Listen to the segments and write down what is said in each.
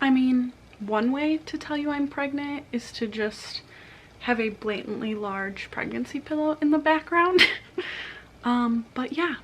I mean, one way to tell you I'm pregnant is to just have a blatantly large pregnancy pillow in the background. But yeah,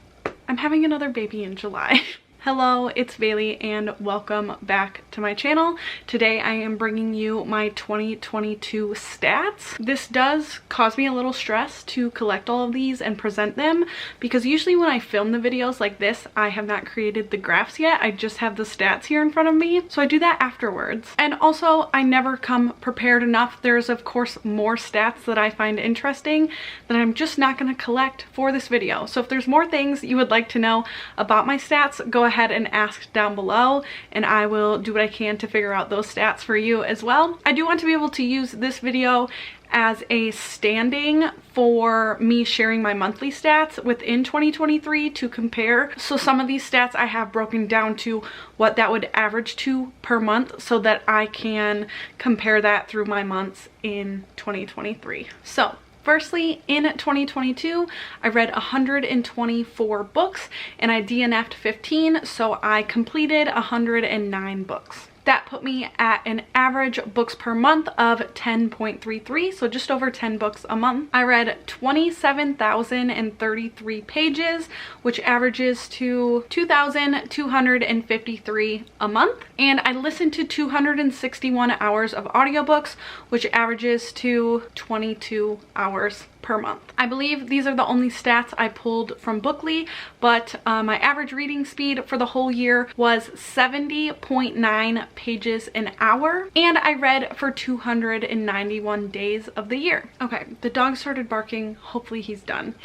I'm having another baby in July. Hello, it's Bailey and welcome back to my channel. Today I am bringing you my 2022 stats. This does cause me a little stress to collect all of these and present them because usually when I film the videos like this, I have not created the graphs yet. I just have the stats here in front of me. So I do that afterwards. And also I never come prepared enough. There's of course more stats that I find interesting that I'm just not going to collect for this video. So if there's more things you would like to know about my stats, go ahead and ask down below and I will do what I can to figure out those stats for you as well. I do want to be able to use this video as a standing for me sharing my monthly stats within 2023 to compare. So some of these stats I have broken down to what that would average to per month so that I can compare that through my months in 2023. So firstly, in 2022, I read 124 books and I DNF'd 15, so I completed 109 books. That put me at an average books per month of 10.33, so just over 10 books a month. I read 27,033 pages, which averages to 2,253 a month. And I listened to 261 hours of audiobooks, which averages to 22 hours per month. I believe these are the only stats I pulled from Bookly, but my average reading speed for the whole year was 70.9 pages an hour, and I read for 291 days of the year. Okay, the dog started barking. Hopefully he's done.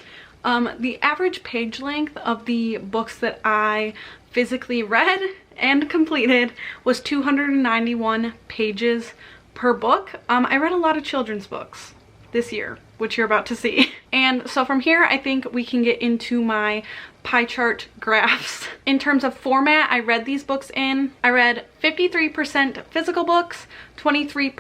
The average page length of the books that I physically read and completed was 291 pages per book. I read a lot of children's books this year, which you're about to see. And so from here, I think we can get into my pie chart graphs. In terms of format, I read these books in. I read 53% physical books, 23%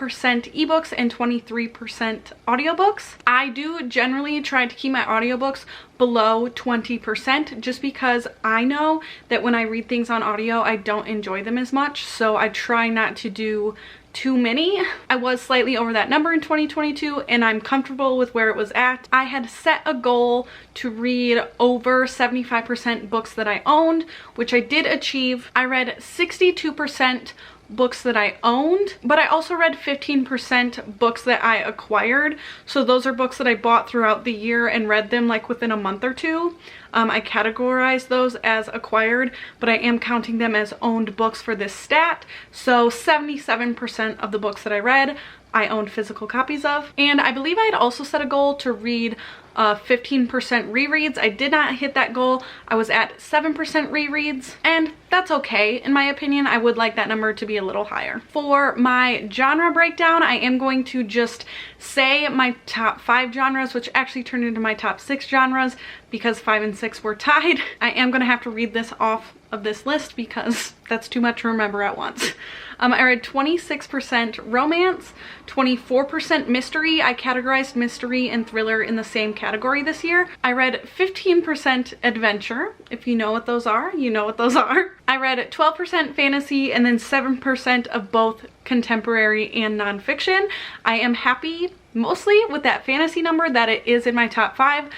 ebooks, and 23% audiobooks. I do generally try to keep my audiobooks below 20% just because I know that when I read things on audio, I don't enjoy them as much. So I try not to do too many. I was slightly over that number in 2022 and I'm comfortable with where it was at. I had set a goal to read over 75% books that I owned, which I did achieve. I read 62% books that I owned, but I also read 15% books that I acquired. So those are books that I bought throughout the year and read them like within a month or two. I categorize those as acquired, but I am counting them as owned books for this stat. So 77% of the books that I read, I owned physical copies of. And I believe I had also set a goal to read 15% rereads. I did not hit that goal. I was at 7% rereads, and that's okay. In my opinion, I would like that number to be a little higher. For my genre breakdown, I am going to just say my top 5 genres, which actually turned into my top 6 genres because 5 and 6 were tied. I am going to have to read this off of this list because that's too much to remember at once. I read 26% romance, 24% mystery. I categorized mystery and thriller in the same category this year. I read 15% adventure. If you know what those are, you know what those are. I read 12% fantasy and then 7% of both contemporary and nonfiction. I am happy mostly with that fantasy number that it is in my top 5.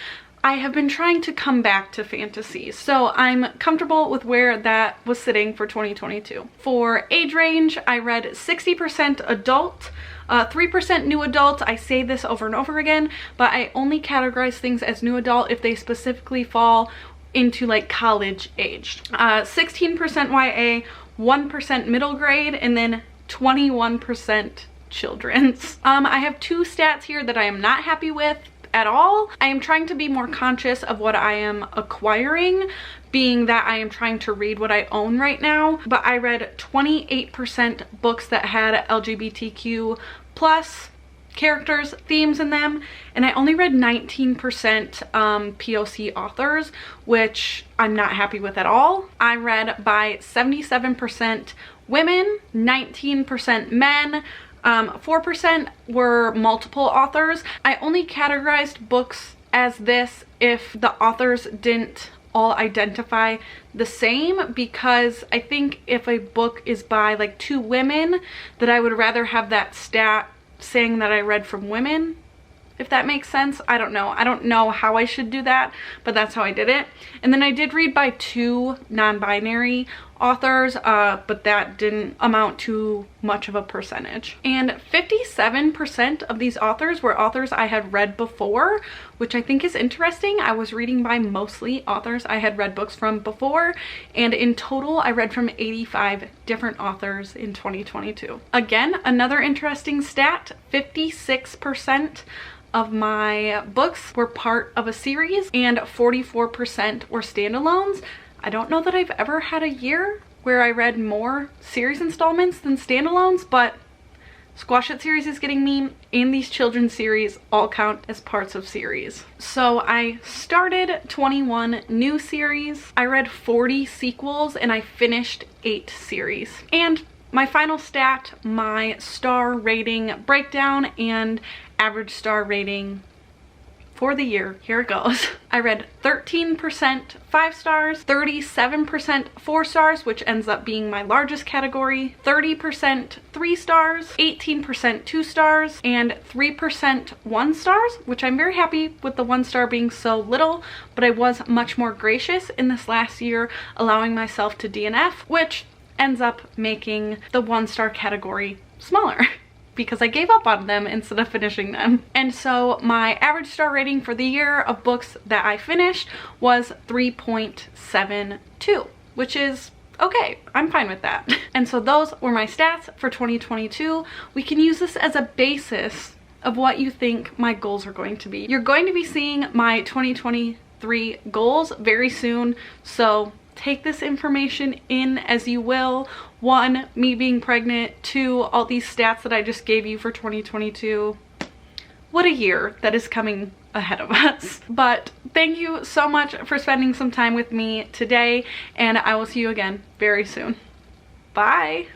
I have been trying to come back to fantasy, so I'm comfortable with where that was sitting for 2022. For age range, I read 60% adult, 3% new adult. I say this over and over again, but I only categorize things as new adult if they specifically fall into like college aged. 16% YA, 1% middle grade, and then 21% children's. I have 2 stats here that I am not happy with at all. I am trying to be more conscious of what I am acquiring, being that I am trying to read what I own right now. But I read 28% books that had LGBTQ plus characters, themes in them, and I only read 19% POC authors, which I'm not happy with at all. I read by 77% women, 19% men, 4% were multiple authors. I only categorized books as this if the authors didn't all identify the same, because I think if a book is by like two women, that I would rather have that stat saying that I read from women, if that makes sense. I don't know how I should do that, but that's how I did it. And then I did read by two non-binary authors, but that didn't amount to much of a percentage. And 57% of these authors were authors I had read before, which I think is interesting. I was reading by mostly authors I had read books from before, and in total I read from 85 different authors in 2022. Again, another interesting stat, 56% of my books were part of a series and 44% were standalones. I don't know that I've ever had a year where I read more series installments than standalones, but Squash It series is getting me, and these children's series all count as parts of series. So I started 21 new series, I read 40 sequels, and I finished 8 series. And my final stat, my star rating breakdown and average star rating for the year, here it goes. I read 13% 5 stars, 37% 4 stars, which ends up being my largest category, 30% 3 stars, 18% 2 stars, and 3% 1 stars, which I'm very happy with the 1 star being so little, but I was much more gracious in this last year, allowing myself to DNF, which ends up making the 1 star category smaller because I gave up on them instead of finishing them. And so my average star rating for the year of books that I finished was 3.72, which is okay. I'm fine with that. And so those were my stats for 2022. We can use this as a basis of what you think my goals are going to be. You're going to be seeing my 2023 goals very soon, so take this information in as you will. 1, me being pregnant. 2, all these stats that I just gave you for 2022. What a year that is coming ahead of us. But thank you so much for spending some time with me today, and I will see you again very soon. Bye.